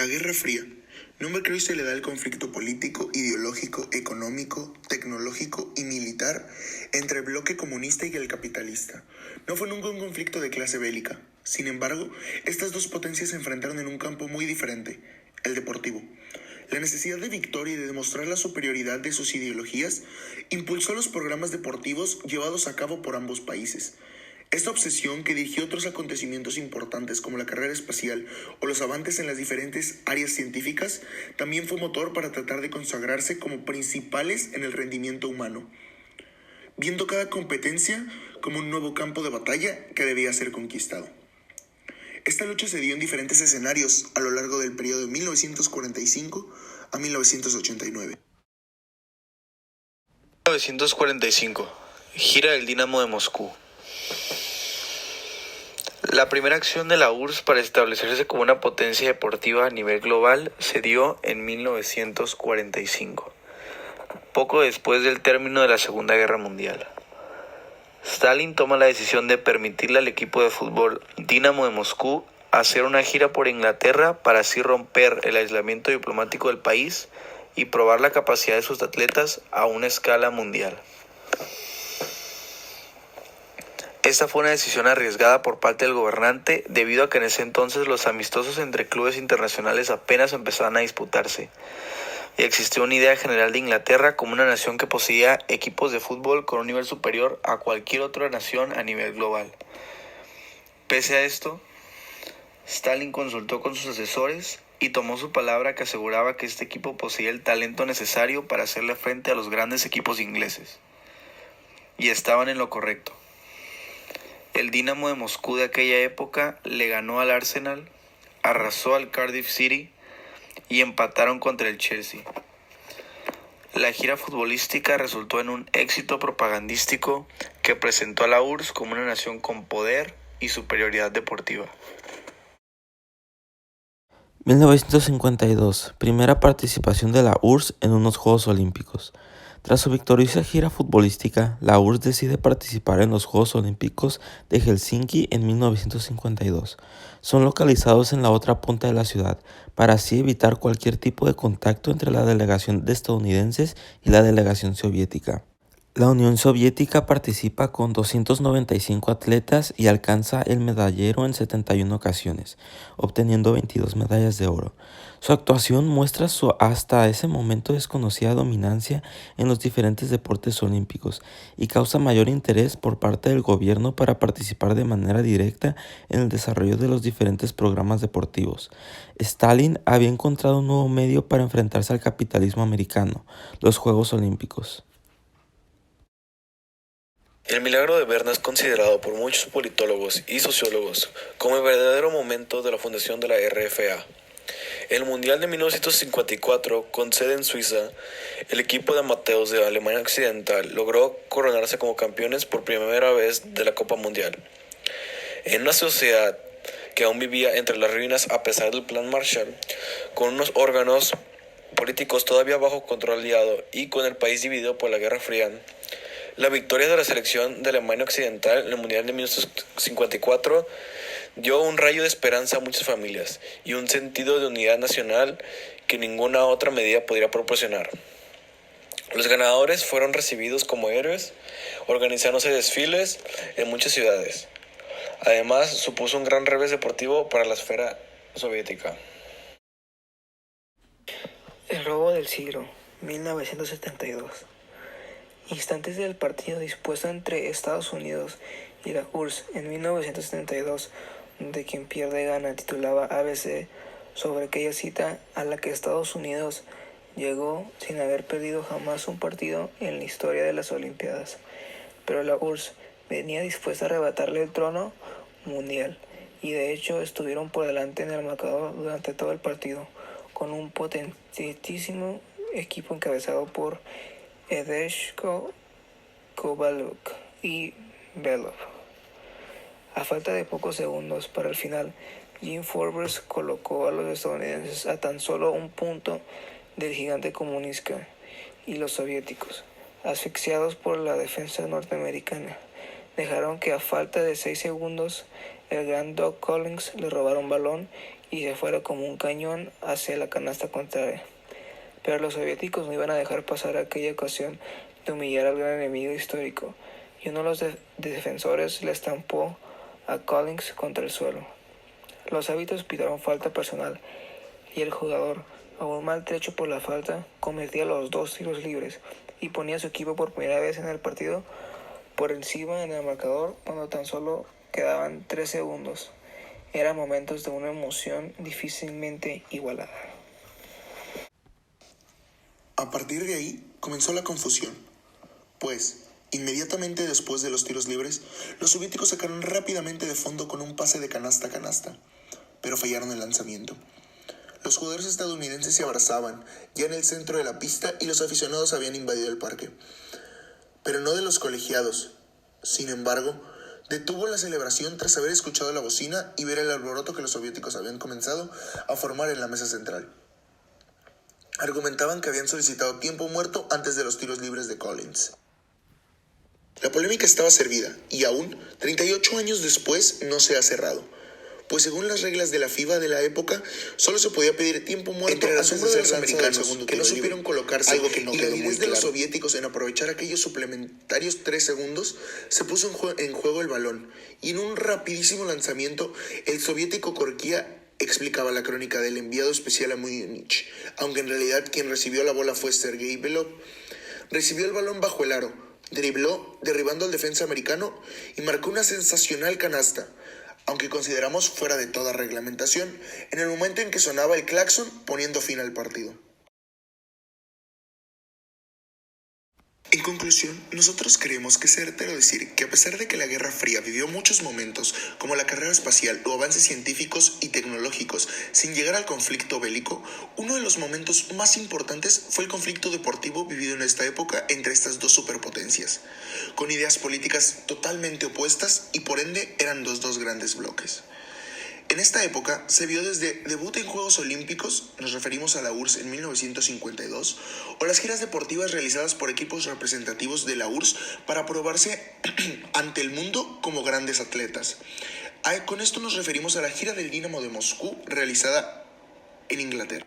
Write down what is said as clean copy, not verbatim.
Guerra Fría, nombre que hoy se le da al conflicto político, ideológico, económico, tecnológico y militar entre el bloque comunista y el capitalista. No fue nunca un conflicto de clase bélica. Sin embargo, estas dos potencias se enfrentaron en un campo muy diferente, el deportivo. La necesidad de victoria y de demostrar la superioridad de sus ideologías impulsó los programas deportivos llevados a cabo por ambos países. Esta obsesión, que dirigió otros acontecimientos importantes como la carrera espacial o los avances en las diferentes áreas científicas, también fue motor para tratar de consagrarse como principales en el rendimiento humano, viendo cada competencia como un nuevo campo de batalla que debía ser conquistado. Esta lucha se dio en diferentes escenarios a lo largo del periodo de 1945 a 1989. 1945. Gira del Dinamo de Moscú. La primera acción de la URSS para establecerse como una potencia deportiva a nivel global se dio en 1945, poco después del término de la Segunda Guerra Mundial. Stalin toma la decisión de permitirle al equipo de fútbol Dinamo de Moscú hacer una gira por Inglaterra para así romper el aislamiento diplomático del país y probar la capacidad de sus atletas a una escala mundial. Esta fue una decisión arriesgada por parte del gobernante debido a que en ese entonces los amistosos entre clubes internacionales apenas empezaban a disputarse y existía una idea general de Inglaterra como una nación que poseía equipos de fútbol con un nivel superior a cualquier otra nación a nivel global. Pese a esto, Stalin consultó con sus asesores y tomó su palabra que aseguraba que este equipo poseía el talento necesario para hacerle frente a los grandes equipos ingleses. Y estaban en lo correcto. El Dinamo de Moscú de aquella época le ganó al Arsenal, arrasó al Cardiff City y empataron contra el Chelsea. La gira futbolística resultó en un éxito propagandístico que presentó a la URSS como una nación con poder y superioridad deportiva. 1952. Primera participación de la URSS en unos Juegos Olímpicos. Tras su victoriosa gira futbolística, la URSS decide participar en los Juegos Olímpicos de Helsinki en 1952. Son localizados en la otra punta de la ciudad, para así evitar cualquier tipo de contacto entre la delegación de estadounidenses y la delegación soviética. La Unión Soviética participa con 295 atletas y alcanza el medallero en 71 ocasiones, obteniendo 22 medallas de oro. Su actuación muestra su hasta ese momento desconocida dominancia en los diferentes deportes olímpicos y causa mayor interés por parte del gobierno para participar de manera directa en el desarrollo de los diferentes programas deportivos. Stalin había encontrado un nuevo medio para enfrentarse al capitalismo americano, los Juegos Olímpicos. El milagro de Berna es considerado por muchos politólogos y sociólogos como el verdadero momento de la fundación de la RFA. En el Mundial de 1954, con sede en Suiza, el equipo de amateurs de Alemania Occidental logró coronarse como campeones por primera vez de la Copa Mundial. En una sociedad que aún vivía entre las ruinas a pesar del Plan Marshall, con unos órganos políticos todavía bajo control aliado y con el país dividido por la Guerra Fría, la victoria de la selección de Alemania Occidental en el Mundial de 1954 dio un rayo de esperanza a muchas familias y un sentido de unidad nacional que ninguna otra medida podría proporcionar. Los ganadores fueron recibidos como héroes, organizándose desfiles en muchas ciudades. Además, supuso un gran revés deportivo para la esfera soviética. El robo del siglo, 1972. Instantes del partido dispuesto entre Estados Unidos y la URSS en 1972, donde quien pierde gana, titulaba ABC sobre aquella cita a la que Estados Unidos llegó sin haber perdido jamás un partido en la historia de las Olimpiadas. Pero la URSS venía dispuesta a arrebatarle el trono mundial, y de hecho estuvieron por delante en el marcador durante todo el partido, con un potentísimo equipo encabezado por Edeshko, Kovalchuk y Belov. A falta de pocos segundos para el final, Jim Forbes colocó a los estadounidenses a tan solo un punto del gigante comunista y los soviéticos, asfixiados por la defensa norteamericana, dejaron que a falta de 6 segundos el gran Doug Collins le robara un balón y se fuera como un cañón hacia la canasta contraria. Pero los soviéticos no iban a dejar pasar aquella ocasión de humillar al gran enemigo histórico, y uno de los defensores le estampó a Collins contra el suelo. Los árbitros pitaron falta personal, y el jugador, aún maltrecho por la falta, cometía los 2 tiros libres y ponía a su equipo por primera vez en el partido por encima en el marcador cuando tan solo quedaban 3 segundos. Eran momentos de una emoción difícilmente igualada. A partir de ahí comenzó la confusión, pues inmediatamente después de los tiros libres, los soviéticos sacaron rápidamente de fondo con un pase de canasta a canasta, pero fallaron el lanzamiento. Los jugadores estadounidenses se abrazaban ya en el centro de la pista y los aficionados habían invadido el parque, pero no de los colegiados. Sin embargo, detuvo la celebración tras haber escuchado la bocina y ver el alboroto que los soviéticos habían comenzado a formar en la mesa central. Argumentaban que habían solicitado tiempo muerto antes de los tiros libres de Collins. La polémica estaba servida y aún, 38 años después, no se ha cerrado, pues según las reglas de la FIBA de la época, solo se podía pedir tiempo muerto entre el asombro de los americanos, que no supieron colocarse, algo que no y la inmunidad de los soviéticos en aprovechar aquellos suplementarios 3 segundos, se puso en juego el balón, y en un rapidísimo lanzamiento, el soviético Korkia explicaba la crónica del enviado especial a Múnich, aunque en realidad quien recibió la bola fue Sergei Belov. Recibió el balón bajo el aro, dribló, derribando al defensa americano y marcó una sensacional canasta, aunque consideramos fuera de toda reglamentación, en el momento en que sonaba el claxon poniendo fin al partido. En conclusión, nosotros creemos que es certero decir que a pesar de que la Guerra Fría vivió muchos momentos, como la carrera espacial o avances científicos y tecnológicos, sin llegar al conflicto bélico, uno de los momentos más importantes fue el conflicto deportivo vivido en esta época entre estas dos superpotencias, con ideas políticas totalmente opuestas y por ende eran los dos grandes bloques. En esta época se vio desde debut en Juegos Olímpicos, nos referimos a la URSS en 1952, o las giras deportivas realizadas por equipos representativos de la URSS para probarse ante el mundo como grandes atletas. Con esto nos referimos a la gira del Dinamo de Moscú realizada en Inglaterra.